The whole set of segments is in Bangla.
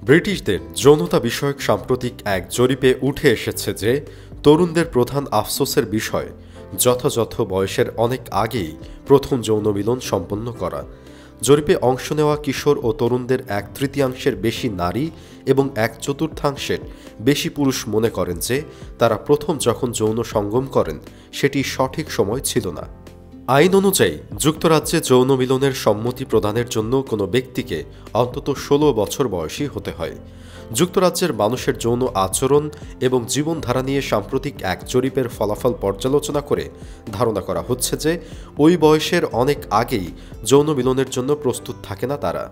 ব্রিটিশদের যৌনতা বিষয়ক সাম্প্রতিক এক জরিপে উঠে এসেছে যে তরুণদের প্রধান আফসোসের বিষয় যথাযথ বয়সের অনেক আগেই প্রথম যৌন মিলন সম্পন্ন করা। জরিপে অংশ নেওয়া কিশোর ও তরুণদের 1/3 বেশি নারী এবং 1/4 বেশি পুরুষ মনে করেন যে তারা প্রথম যখন যৌন সঙ্গম করেন সেটি সঠিক সময় ছিল না। আইন অনুযায়ী যুক্তরাজ্যে যৌন মিলনের সম্মতি প্রদানের জন্য কোনো ব্যক্তিকে অন্তত 16 বছর বয়সী হতে হয়। যুক্তরাজ্যের মানুষের যৌন আচরণ এবং জীবনধারা নিয়ে সাম্প্রতিক এক জরিপের ফলাফল পর্যালোচনা করে ধারণা করা হচ্ছে যে ওই বয়সের অনেক আগেই যৌন মিলনের জন্য প্রস্তুত থাকে না তারা।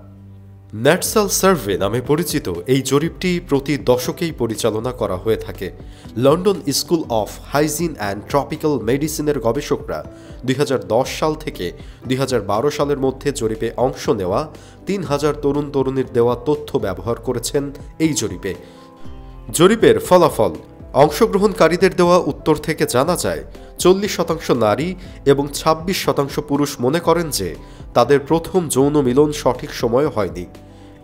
ন্যাটসাল সার্ভে নামে পরিচিত এই জরিপটি প্রতি দশকেই পরিচালনা করা হয়ে থাকে। London school of hygiene and tropical মেডিসিনের গবেষকরা 2010 সাল থেকে 2012 সালের মধ্যে জরিপে অংশ নেওয়া 3000 তরুণ তরুণীর দেওয়া তথ্য ব্যবহার করেছেন এই জরিপে। জরিপের ফলাফল অংশগ্রহণকারীদের দেওয়া উত্তর থেকে জানা যায় 40% নারী এবং 26% পুরুষ মনে করেন যে তাদের প্রথম যৌন মিলন সঠিক সময়ে হয়নি।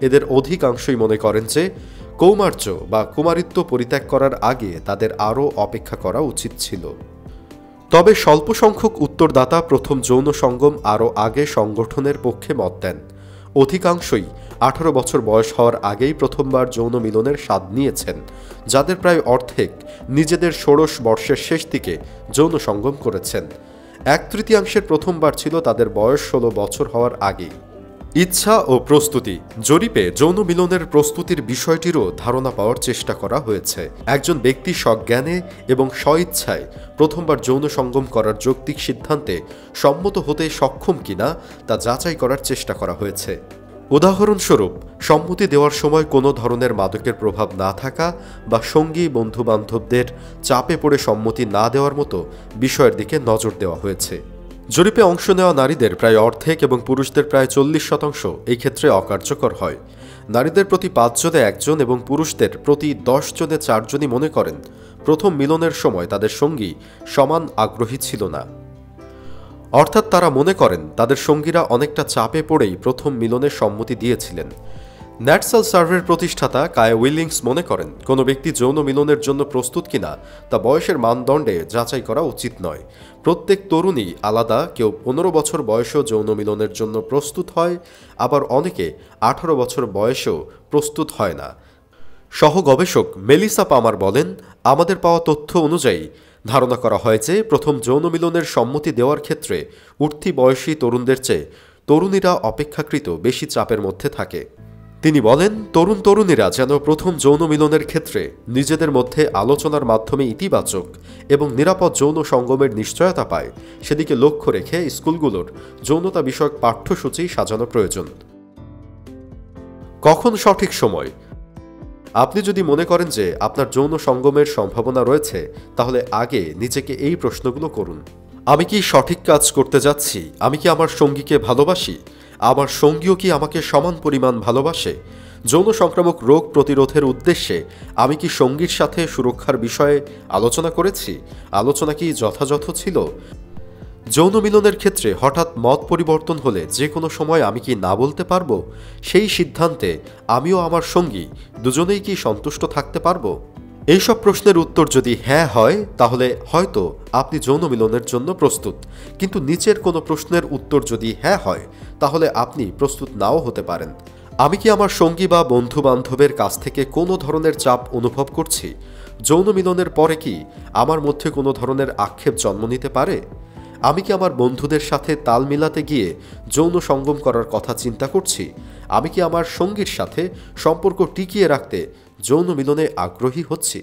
এদের অধিকাংশই মনে করেন যে কৌমার্য বা কুমারিত্ব পরিত্যাগ করার আগে তাদের আরও অপেক্ষা করা উচিত ছিল। তবে স্বল্প সংখ্যক উত্তরদাতা প্রথম যৌন সঙ্গম আরও আগে সংগঠনের পক্ষে মত দেন। অধিকাংশই 18 বছর বয়স হওয়ার আগেই প্রথমবার যৌন মিলনের স্বাদ নিয়েছেন, যাদের প্রায় অর্ধেক নিজেদের 16 বর্ষের শেষ দিকে যৌন সঙ্গম করেছেন। 1/3 প্রথমবার ছিল তাদের বয়স 16 বছর হওয়ার আগেই। ইচ্ছা ও প্রস্তুতি জরিপে যৌন মিলনের প্রস্তুতির বিষয়টিরও ধারণা পাওয়ার চেষ্টা করা হয়েছে। একজন ব্যক্তি সজ্ঞানে এবং স্বইচ্ছায় প্রথমবার যৌন সঙ্গম করার যৌক্তিক সিদ্ধান্তে সম্মত হতে সক্ষম কিনা তা যাচাই করার চেষ্টা করা হয়েছে। উদাহরণস্বরূপ, সম্মতি দেওয়ার সময় কোনো ধরনের মাদকের প্রভাব না থাকা বা সঙ্গী বন্ধুবান্ধবদের চাপে পড়ে সম্মতি না দেওয়ার মতো বিষয়ের দিকে নজর দেওয়া হয়েছে। জরিপে অংশ নেওয়া নারীদের প্রায় অর্ধেক এবং পুরুষদের প্রায় 40% এই ক্ষেত্রে অকার্যকর হয়। নারীদের প্রতি 5 জনে 1 জন এবং পুরুষদের প্রতি 10 জনে 4 জনই মনে করেন প্রথম মিলনের সময় তাদের সঙ্গী সমান আগ্রহী ছিল না। অর্থাৎ তারা মনে করেন তাদের সঙ্গীরা অনেকটা চাপে পড়েই প্রথম মিলনের সম্মতি দিয়েছিলেন। ন্যাটসাল সার্ভের প্রতিষ্ঠাতা কায়া উইলিংস মনে করেন কোনো ব্যক্তি যৌন মিলনের জন্য প্রস্তুত কিনা তা বয়সের মানদণ্ডে যাচাই করা উচিত নয়। প্রত্যেক তরুণী আলাদা, কেউ 15 বছর বয়সেও যৌন মিলনের জন্য প্রস্তুত হয়, আবার অনেকে 18 বছর বয়সেও প্রস্তুত হয় না। সহ গবেষক মেলিসা পামার বলেন, আমাদের পাওয়া তথ্য অনুযায়ী ধারণা করা হয় যে প্রথম যৌন মিলনের সম্মতি দেওয়ার ক্ষেত্রে উঠতি বয়সী তরুণদের চেয়ে তরুণীরা অপেক্ষাকৃত বেশি চাপের মধ্যে থাকে। তিনি বলেন, তরুণ তরুণীরা যেন প্রথম যৌন মিলনের ক্ষেত্রে নিজেদের মধ্যে আলোচনার মাধ্যমে ইতিবাচক এবং নিরাপদ যৌন সঙ্গমের নিশ্চয়তা পায়, সেদিকে লক্ষ্য রেখে স্কুলগুলোর যৌনতা বিষয়ক পাঠ্যসূচি সাজানো প্রয়োজন। কখন সঠিক সময়? আপনি যদি মনে করেন যে আপনার যৌন সঙ্গমের সম্ভাবনা রয়েছে, তাহলে আগে নিজেকে এই প্রশ্নগুলো করুন। আমি কি সঠিক কাজ করতে যাচ্ছি? আমি কি আমার সঙ্গীকে ভালোবাসি? আমার সঙ্গীও কি আমাকে সমান পরিমাণ ভালোবাসে? যৌন সংক্রামক রোগ প্রতিরোধের উদ্দেশ্যে আমি কি সঙ্গীর সাথে সুরক্ষার বিষয়ে আলোচনা করেছি? আলোচনা কি যথাযথ ছিল? যৌন মিলনের ক্ষেত্রে হঠাৎ মত পরিবর্তন হলে যে কোনো সময় আমি কি না বলতে পারবো? সেই সিদ্ধান্তে আমিও আমার সঙ্গী দুজনেই কি সন্তুষ্ট থাকতে পারবো? এইসব প্রশ্নের উত্তর যদি হ্যাঁ হয়, তাহলে হয়তো আপনি যৌন মিলনের জন্য প্রস্তুত। কিন্তু নিচের কোনো প্রশ্নের উত্তর যদি হ্যাঁ হয়, তাহলে আপনি প্রস্তুত নাও হতে পারেন। আমি কি আমার সঙ্গী বা বন্ধু বান্ধবের কাছ থেকে কোনো ধরনের চাপ অনুভব করছি? যৌন মিলনের পরে কি আমার মধ্যে কোনো ধরনের আক্ষেপ জন্ম নিতে পারে? আমি কি আমার বন্ধুদের সাথে তাল মিলাতে গিয়ে যৌন সঙ্গম করার কথা চিন্তা করছি? আমি কি আমার সঙ্গীর সাথে সম্পর্ক টিকিয়ে রাখতে যৌন মিলনে আগ্রহী হচ্ছি?